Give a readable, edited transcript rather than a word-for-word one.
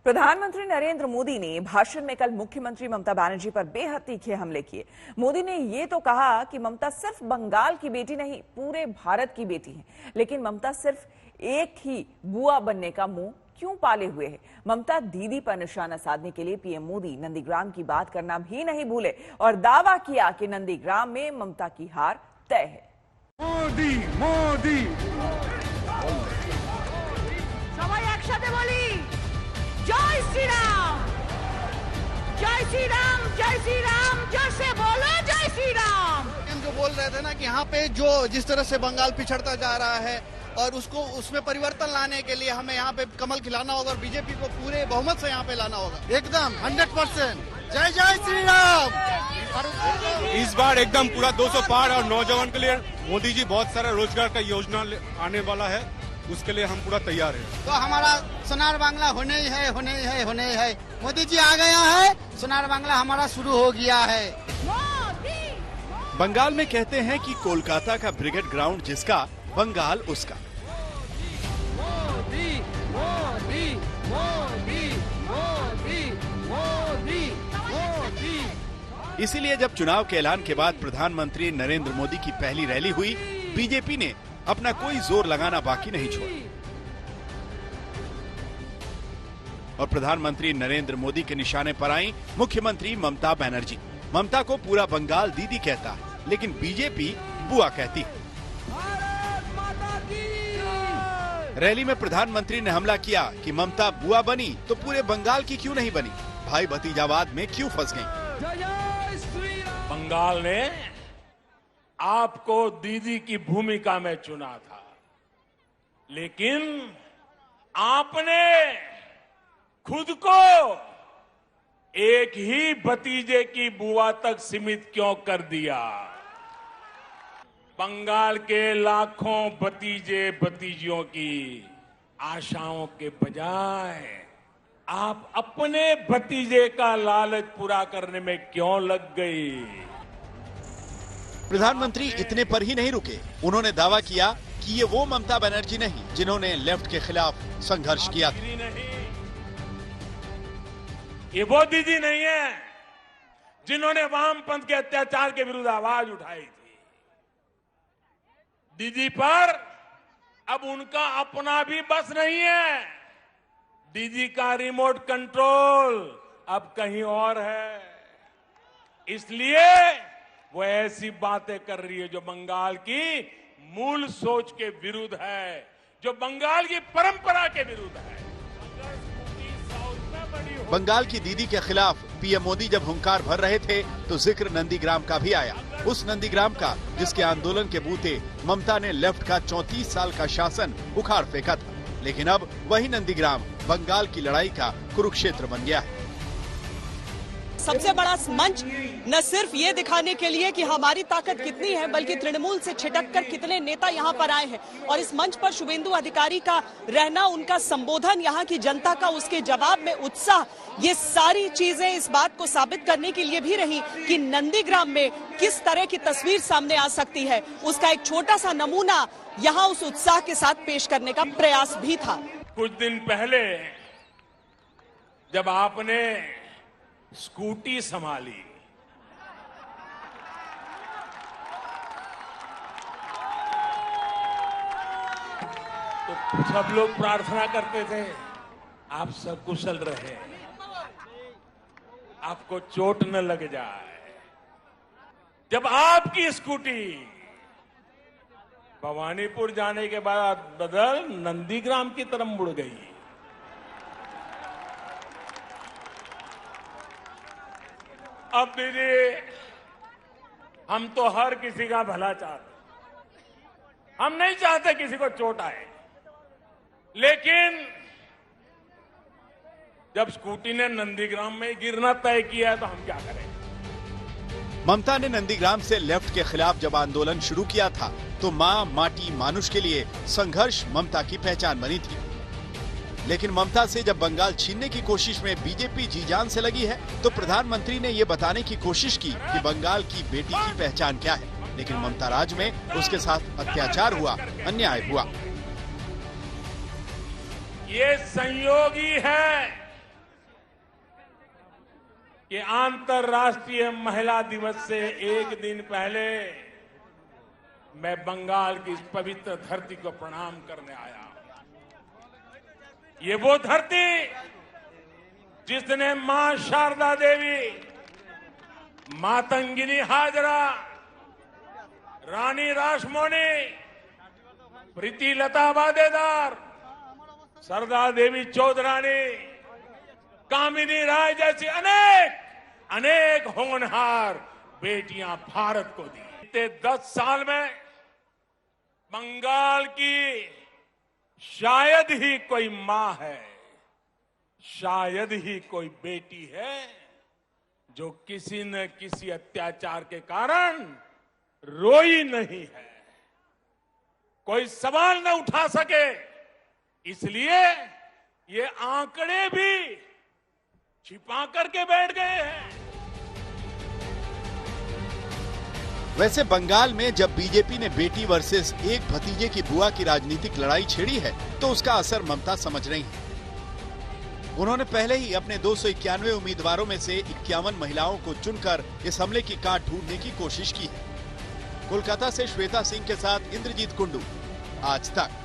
प्रधानमंत्री नरेंद्र मोदी ने भाषण में कल मुख्यमंत्री ममता बनर्जी पर बेहद तीखे हमले किए। मोदी ने ये तो कहा कि ममता सिर्फ बंगाल की बेटी नहीं, पूरे भारत की बेटी है। लेकिन ममता सिर्फ एक ही बुआ बनने का मुंह क्यों पाले हुए है? ममता दीदी पर निशाना साधने के लिए पीएम मोदी नंदीग्राम की बात करना भी नहीं भूले और दावा किया कि नंदीग्राम में ममता की हार तय है। मोदी मोदी সবাই একসাথে বলি জয় শ্রীরাম, जय श्री राम, जय श्री राम, जैसे बोलो जय श्री राम। हम जो बोल रहे थे ना कि यहाँ पे जो जिस तरह से बंगाल पिछड़ता जा रहा है और उसको उसमें परिवर्तन लाने के लिए हमें यहाँ पे कमल खिलाना होगा और बीजेपी को पूरे बहुमत से यहाँ पे लाना होगा। एकदम 100%। जय जय श्री राम। इस बार एकदम पूरा 200 पार और नौजवान के लिए मोदी जी बहुत सारा रोजगार का योजना आने वाला है, उसके लिए हम पूरा तैयार हैं। तो हमारा सोनार बांग्ला होने ही है, होने ही है, होने ही है। मोदी जी आ गया है, सोनार बांग्ला हमारा शुरू हो गया है। बंगाल में कहते हैं कि कोलकाता का ब्रिगेड ग्राउंड जिसका, बंगाल उसका। मोदी मोदी मोदी मोदी मोदी मोदी। इसीलिए जब चुनाव के ऐलान के बाद प्रधानमंत्री नरेंद्र मोदी की पहली रैली हुई, बीजेपी ने अपना कोई जोर लगाना बाकी नहीं छोड़ा और प्रधानमंत्री नरेंद्र मोदी के निशाने पर आई मुख्यमंत्री ममता बनर्जी। ममता को पूरा बंगाल दीदी कहता है, लेकिन बीजेपी बुआ कहती है। रैली में प्रधानमंत्री ने हमला किया कि ममता बुआ बनी तो पूरे बंगाल की क्यों नहीं बनी, भाई भतीजावाद में क्यों फंस गई। बंगाल ने आपको दीदी की भूमिका में चुना था, लेकिन आपने खुद को एक ही भतीजे की बुआ तक सीमित क्यों कर दिया। बंगाल के लाखों भतीजे भतीजियों की आशाओं के बजाय आप अपने भतीजे का लालच पूरा करने में क्यों लग गई। प्रधानमंत्री इतने पर ही नहीं रुके, उन्होंने दावा किया कि ये वो ममता बनर्जी नहीं जिन्होंने लेफ्ट के खिलाफ संघर्ष किया था। ये वो दीदी नहीं है जिन्होंने वामपंथ के अत्याचार के विरुद्ध आवाज उठाई थी। दीदी पर अब उनका अपना भी बस नहीं है। दीदी का रिमोट कंट्रोल अब कहीं और है। इसलिए वो ऐसी बातें कर रही है जो बंगाल की मूल सोच के विरुद्ध है, जो बंगाल की परंपरा के विरुद्ध है। बंगाल की दीदी के खिलाफ पीएम मोदी जब हुंकार भर रहे थे तो जिक्र नंदीग्राम का भी आया, उस नंदीग्राम का जिसके आंदोलन के बूते ममता ने लेफ्ट का 34 साल का शासन उखाड़ फेंका था। लेकिन अब वही नंदीग्राम बंगाल की लड़ाई का कुरुक्षेत्र बन गया है। सबसे बड़ा मंच न सिर्फ ये दिखाने के लिए कि हमारी ताकत कितनी है, बल्कि तृणमूल से छिटककर कितने नेता यहाँ पर आए हैं और इस मंच पर शुभेंदु अधिकारी का रहना, उनका संबोधन, यहाँ की जनता का उसके जवाब में उत्साह, ये सारी चीजें इस बात को साबित करने के लिए भी रही कि नंदीग्राम में किस तरह की तस्वीर सामने आ सकती है। उसका एक छोटा सा नमूना यहाँ उस उत्साह के साथ पेश करने का प्रयास भी था। कुछ दिन पहले जब आपने स्कूटी संभाली, तो सब लोग प्रार्थना करते थे आप सकुशल रहे, आपको चोट न लग जाए। जब आपकी स्कूटी भवानीपुर जाने के बाद बदल नंदीग्राम की तरफ मुड़ गई, अब दीदी हम तो हर किसी का भला चाहते, हम नहीं चाहते किसी को चोट आए, लेकिन जब स्कूटी ने नंदीग्राम में गिरना तय किया है तो हम क्या करें। ममता ने नंदीग्राम से लेफ्ट के खिलाफ जब आंदोलन शुरू किया था तो मां, माटी, मानुष के लिए संघर्ष ममता की पहचान बनी थी। लेकिन ममता से जब बंगाल छीनने की कोशिश में बीजेपी जी जान से लगी है तो प्रधानमंत्री ने ये बताने की कोशिश की कि बंगाल की बेटी की पहचान क्या है। लेकिन ममता राज में उसके साथ अत्याचार हुआ, अन्याय हुआ। ये संयोग ही है कि अंतर्राष्ट्रीय महिला दिवस से एक दिन पहले मैं बंगाल की इस पवित्र धरती को प्रणाम करने आया। ये वो धरती जिसने मां शारदा देवी, मातंगिनी हाजरा, रानी रासमोनी, प्रीति लता वादेदार, सरदार देवी चौधरानी, कामिनी राय जैसी अनेक होनहार बेटियां भारत को दी। बीते 10 साल में बंगाल की शायद ही कोई मां है, शायद ही कोई बेटी है जो किसी न किसी अत्याचार के कारण रोई नहीं है, कोई सवाल न उठा सके। इसलिए ये आंकड़े भी छिपा करके बैठ गए हैं। वैसे बंगाल में जब बीजेपी ने बेटी वर्सेस एक भतीजे की बुआ की राजनीतिक लड़ाई छेड़ी है तो उसका असर ममता समझ रही हैं। उन्होंने पहले ही अपने 291 उम्मीदवारों में से 51 महिलाओं को चुनकर इस हमले की काट ढूंढने की कोशिश की है। कोलकाता से श्वेता सिंह के साथ इंद्रजीत कुंडू, आज तक।